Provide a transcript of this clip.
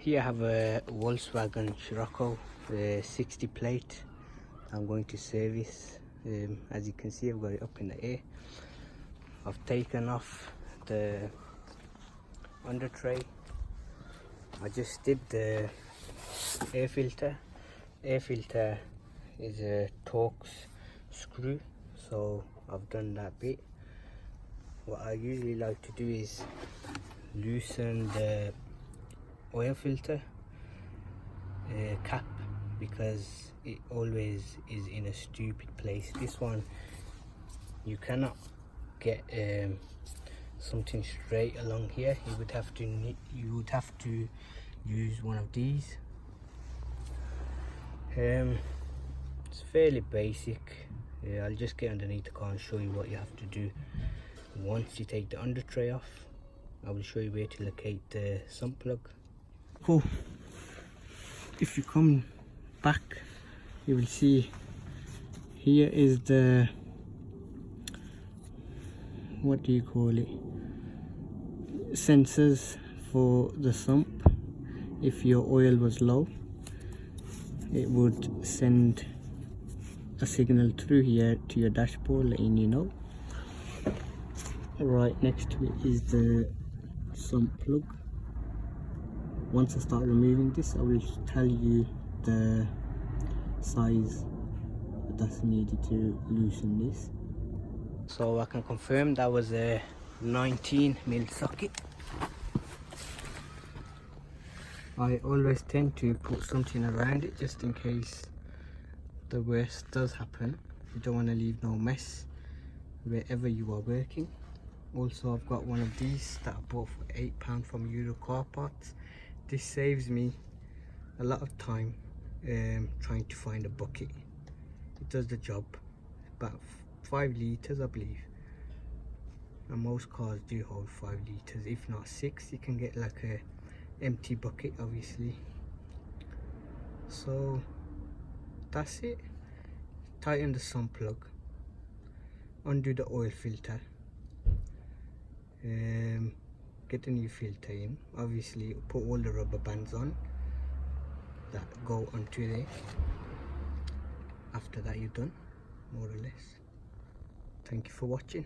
Here I have a Volkswagen Sirocco 60 plate. I'm going to service. As you can see, I've got it up in the air. I've taken off the under tray. I just did the air filter. Air filter is a Torx screw, so I've done that bit. What I usually like to do is loosen the oil filter cap, because it always is in a stupid place. This one you cannot get something straight along here. You would have to use one of these. It's fairly basic. I'll just get underneath the car and show you what you have to do. Once you take the under tray off, I will show you where to locate the sump plug. Cool. If you come back, you will see here is the, what do you call it, sensors for the sump. If your oil was low, it would send a signal through here to your dashboard letting you know. Right next to it is the sump plug. Once I start removing this, I will tell you the size that's needed to loosen this. So I can confirm that was a 19mm socket. I always tend to put something around it just in case the worst does happen. You don't want to leave no mess wherever you are working. Also, I've got one of these that I bought for £8 from Euro Car Parts. This saves me a lot of time trying to find a bucket. It does the job. About 5 litres, I believe, and most cars do hold 5 litres, if not 6. You can get like a empty bucket, obviously. So that's it. Tighten the sump plug, undo the oil filter, get the new filter in. Obviously put all the rubber bands on that go onto there. After that, you're done, more or less. Thank you for watching.